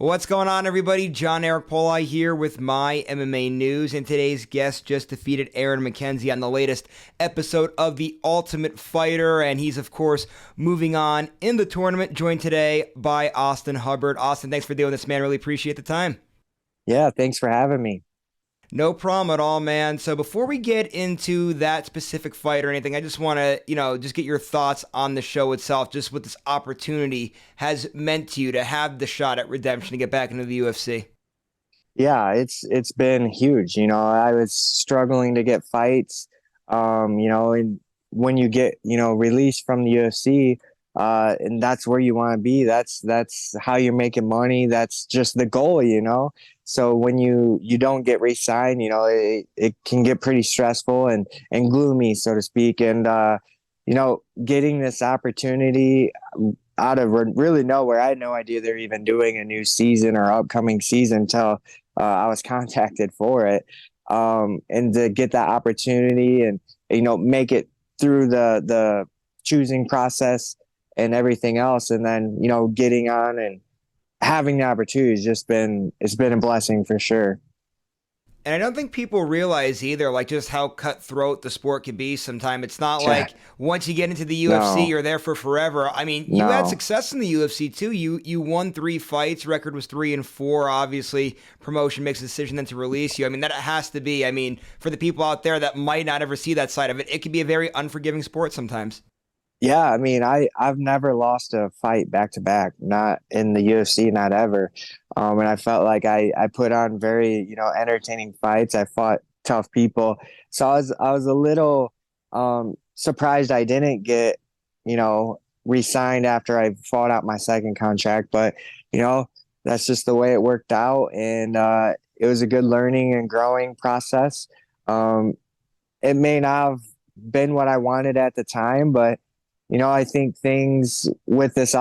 What's going on, everybody? John Eric Poli here with My MMA News, and today's guest just defeated Aaron McKenzie on the latest episode of The Ultimate Fighter, and he's, of course, moving on in the tournament, joined today by Austin Hubbard. Austin, thanks for doing this, man. Really appreciate the time. Yeah, thanks for having me. No problem at all, man. So before we get into that specific fight or anything, I just want to, just get your thoughts on the show itself, just what this opportunity has meant to you to have the shot at redemption to get back into the UFC. Yeah, it's been huge. I was struggling to get fights. And when you get, released from the UFC, and that's where you want to be. That's how you're making money. That's just the goal. So when you don't get re-signed, it can get pretty stressful and gloomy, so to speak. And getting this opportunity out of really nowhere, I had no idea they're even doing a new season or upcoming season until I was contacted for it. And to get that opportunity and make it through the choosing process and everything else, and then getting on and having the opportunity has it's been a blessing for sure. And I don't think people realize either, like, just how cutthroat the sport can be sometimes. It's not Yeah. like once you get into the UFC, No, you're there for forever. I mean, you had no. success in the UFC too. You won 3 fights. Record was 3-4. Obviously, promotion makes a decision then to release you. I mean, that has to be. I mean, for the people out there that might not ever see that side of it, it can be a very unforgiving sport sometimes. Yeah, I mean, I've never lost a fight back to back, not in the UFC, not ever. And I felt like I put on very, entertaining fights. I fought tough people. So I was a little surprised I didn't get, re-signed after I fought out my second contract, but that's just the way it worked out, and it was a good learning and growing process. Um, it may not have been what I wanted at the time, but I think things with this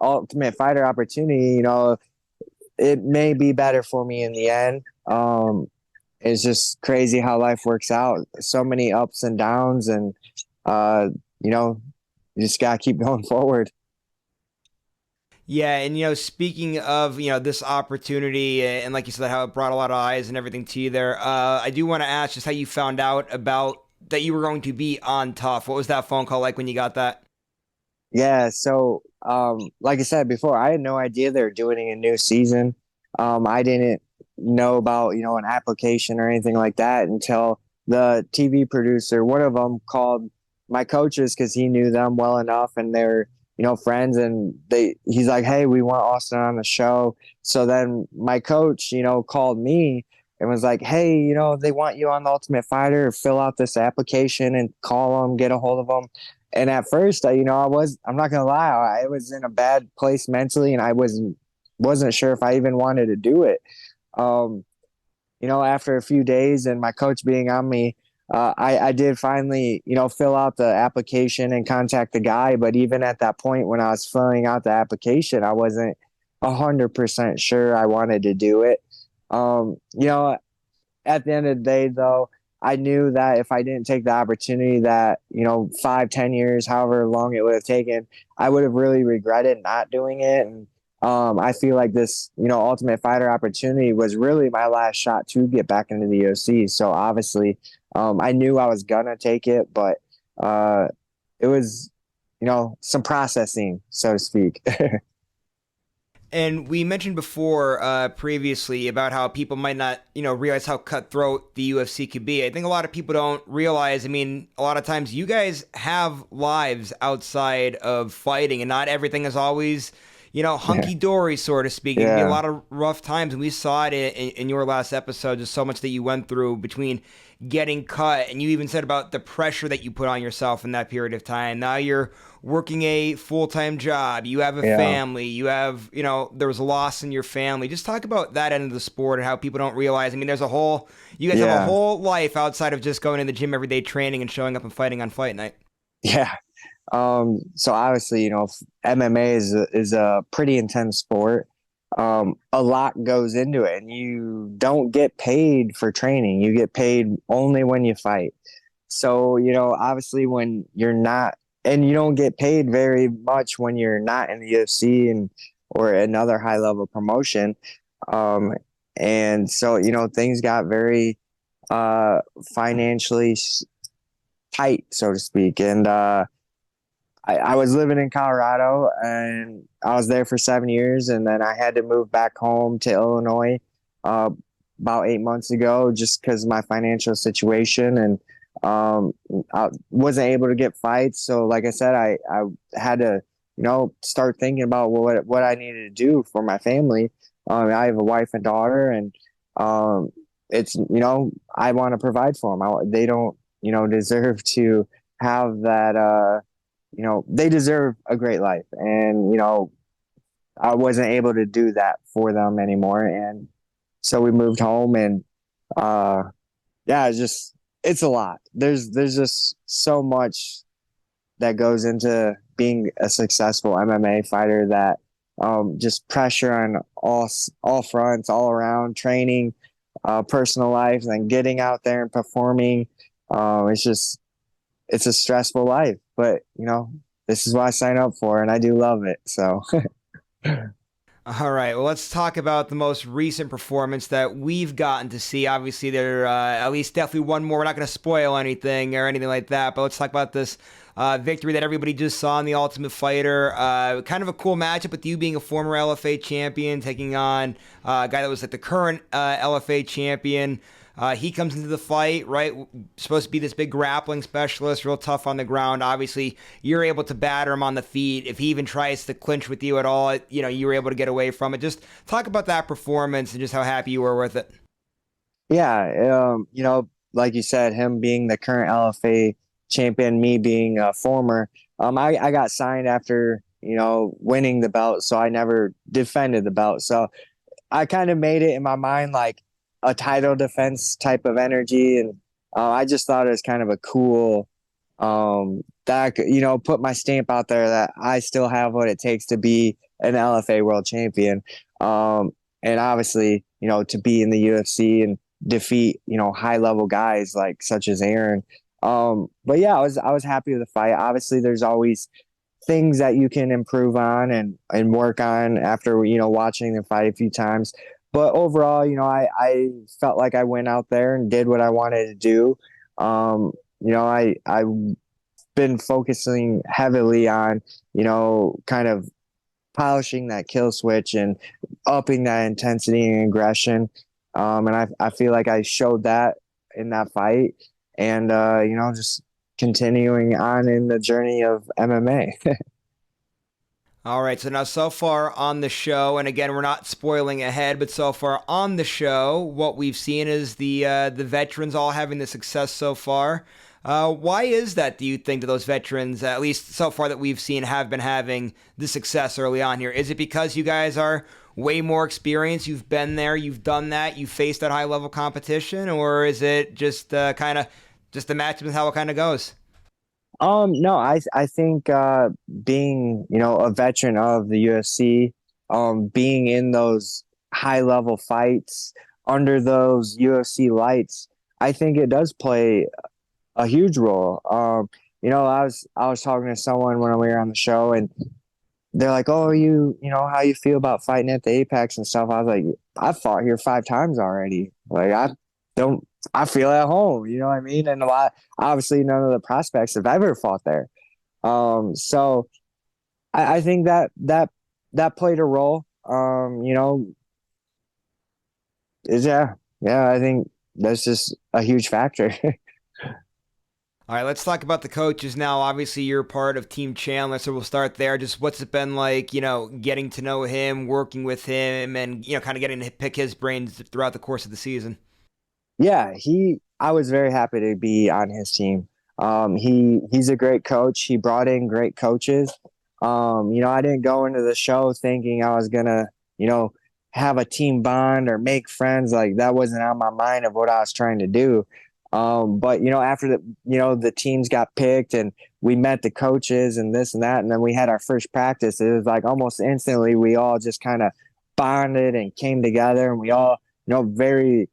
ultimate fighter opportunity, it may be better for me in the end. It's just crazy how life works out. So many ups and downs, and you just gotta keep going forward. Yeah, and speaking of this opportunity, and like you said, how it brought a lot of eyes and everything to you there. I do want to ask just how you found out about that you were going to be on TUF. What was that phone call like when you got that? Yeah, so like I said before, I had no idea they were doing a new season. I didn't know about, an application or anything like that until the TV producer, one of them, called my coaches because he knew them well enough and they're, friends, and he's like, "Hey, we want Austin on the show." So then my coach, called me and was like, "Hey, they want you on the Ultimate Fighter. Fill out this application and call them, get a hold of them." And at first, I'm not gonna lie, I was in a bad place mentally, and I wasn't sure if I even wanted to do it. Um, after a few days and my coach being on me, I did finally, fill out the application and contact the guy. But even at that point, when I was filling out the application, I wasn't 100% sure I wanted to do it. At the end of the day, though, I knew that if I didn't take the opportunity that, 5, 10 years, however long it would have taken, I would have really regretted not doing it. And I feel like this, Ultimate Fighter opportunity was really my last shot to get back into the UFC. So obviously, I knew I was gonna take it, but it was, some processing, so to speak. And we mentioned before, previously, about how people might not, realize how cutthroat the UFC could be. I think a lot of people don't realize. I mean, a lot of times you guys have lives outside of fighting, and not everything is always, hunky dory, so to speak. It can be a Yeah, lot of rough times, and we saw it in your last episode. Just so much that you went through between getting cut, and you even said about the pressure that you put on yourself in that period of time. Now you're working a full-time job, you have a yeah, family, you have, there was a loss in your family. Just talk about that end of the sport and how people don't realize. I mean, you guys have a yeah, whole life outside of just going to the gym every day, training and showing up and fighting on fight night. yeah. So obviously, MMA is a pretty intense sport. A lot goes into it, and you don't get paid for training. You get paid only when you fight. So, obviously when you're not, and you don't get paid very much when you're not in the UFC, and or another high level promotion. Um, and so, things got very uh, financially tight, so to speak. And I was living in Colorado and I was there for 7 years. And then I had to move back home to Illinois uh, about 8 months ago just because of my financial situation. And I wasn't able to get fights. So, like I said, I had to, start thinking about what I needed to do for my family. I have a wife and daughter, and it's, I want to provide for them. They don't, deserve to have that. They deserve a great life. And, I wasn't able to do that for them anymore. And so we moved home, and uh, yeah, it's a lot. There's just so much that goes into being a successful MMA fighter, that just pressure on all fronts, all around, training, personal life, and then getting out there and performing. It's a stressful life, but this is what I sign up for, and I do love it. So All right, well, let's talk about the most recent performance that we've gotten to see. Obviously, there at least definitely one more. We're not going to spoil anything or anything like that, but let's talk about this victory that everybody just saw in the Ultimate Fighter. Kind of a cool matchup with you being a former LFA champion, taking on a guy that was like the current LFA champion. He comes into the fight, right? Supposed to be this big grappling specialist, real tough on the ground. Obviously, you're able to batter him on the feet. If he even tries to clinch with you at all, you were able to get away from it. Just talk about that performance and just how happy you were with it. yeah, like you said, him being the current LFA champion, me being a former, I got signed after winning the belt, so I never defended the belt. So I kind of made it in my mind like a title defense type of energy. And I just thought it was kind of a cool, that I could, put my stamp out there that I still have what it takes to be an LFA world champion. And obviously, to be in the UFC and defeat, high level guys like such as Aaron. But yeah, I was happy with the fight. Obviously, there's always things that you can improve on and work on after, watching the fight a few times. But overall, I felt like I went out there and did what I wanted to do. I've been focusing heavily on, kind of polishing that kill switch and upping that intensity and aggression. And I feel like I showed that in that fight, and, just continuing on in the journey of MMA. All right, so now so far on the show, and again, we're not spoiling ahead, but so far on the show, what we've seen is the veterans all having the success so far. Why is that, do you think, that those veterans, at least so far that we've seen, have been having the success early on here? Is it because you guys are way more experienced, you've been there, you've done that, you've faced that high-level competition, or is it just kind of just the matchup and how it kind of goes? No, I think being, a veteran of the UFC, being in those high level fights under those UFC lights, I think it does play a huge role. I was talking to someone when we were on the show, and they're like, "Oh, how you feel about fighting at the Apex and stuff?" I was like, "I fought here 5 times already. Like, don't I feel at home, you know what I mean?" And obviously none of the prospects have ever fought there. So I think that played a role. Yeah, I think that's just a huge factor. All right, let's talk about the coaches now. Obviously, you're part of Team Chandler, so we'll start there. Just what's it been like, getting to know him, working with him, and, kind of getting to pick his brains throughout the course of the season? Yeah, I was very happy to be on his team. He's a great coach. He brought in great coaches. I didn't go into the show thinking I was gonna, have a team bond or make friends. Like, that wasn't on my mind of what I was trying to do. But after the teams got picked and we met the coaches and this and that, and then we had our first practice, it was like almost instantly we all just kind of bonded and came together, and we all, very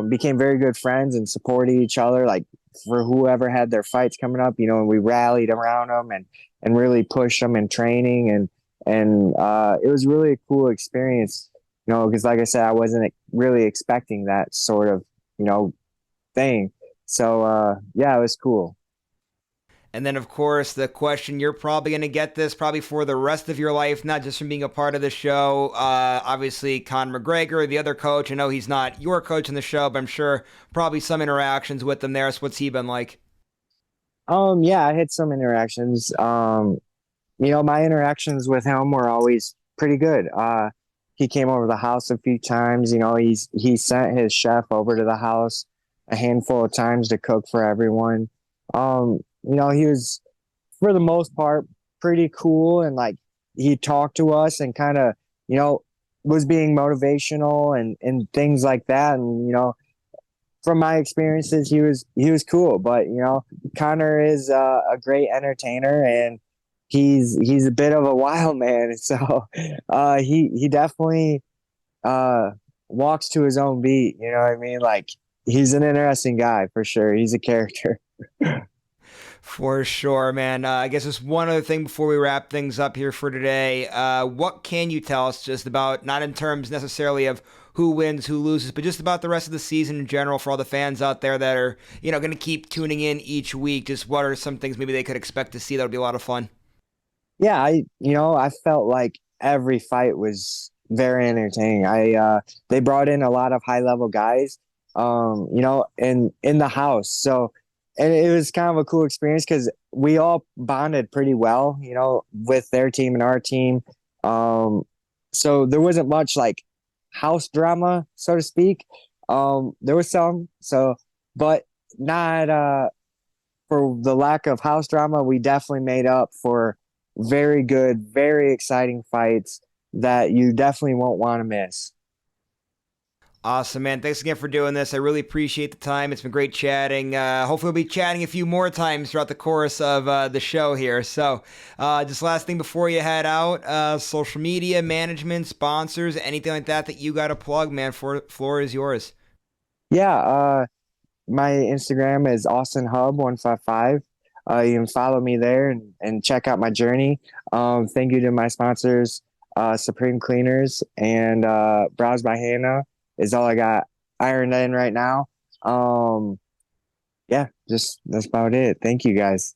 became very good friends and supported each other. Like, for whoever had their fights coming up, and we rallied around them and really pushed them in training. And and it was really a cool experience. Because like I said, I wasn't really expecting that sort of you know thing. So yeah, it was cool. And then, of course, the question you're probably going to get this probably for the rest of your life, not just from being a part of the show. Obviously, Conor McGregor, the other coach. I know he's not your coach in the show, but I'm sure probably some interactions with him there. So, what's he been like? Yeah, I had some interactions. My interactions with him were always pretty good. He came over the house a few times. He sent his chef over to the house a handful of times to cook for everyone. He was for the most part pretty cool, and like he talked to us and kind of you know was being motivational and things like that. And from my experiences, he was cool. But Connor is a great entertainer, and he's a bit of a wild man. So he definitely walks to his own beat. You know what I mean? Like he's an interesting guy for sure. He's a character. For sure, man. I guess just one other thing before we wrap things up here for today. What can you tell us just about, not in terms necessarily of who wins, who loses, but just about the rest of the season in general for all the fans out there that are, going to keep tuning in each week? Just what are some things maybe they could expect to see that would be a lot of fun? Yeah, I felt like every fight was very entertaining. They brought in a lot of high level guys, in the house. So, and it was kind of a cool experience because we all bonded pretty well, with their team and our team. So there wasn't much like house drama, so to speak. There was some, but not for the lack of house drama. We definitely made up for very good, very exciting fights that you definitely won't want to miss. Awesome, man. Thanks again for doing this. I really appreciate the time. It's been great chatting. Hopefully, we'll be chatting a few more times throughout the course of the show here. So, just last thing before you head out, social media, management, sponsors, anything like that that you got to plug, man. Floor is yours. Yeah, my Instagram is AustinHub155. You can follow me there and check out my journey. Thank you to my sponsors, Supreme Cleaners and Brows by Hannah is all I got ironed in right now. Yeah, just that's about it. Thank you guys.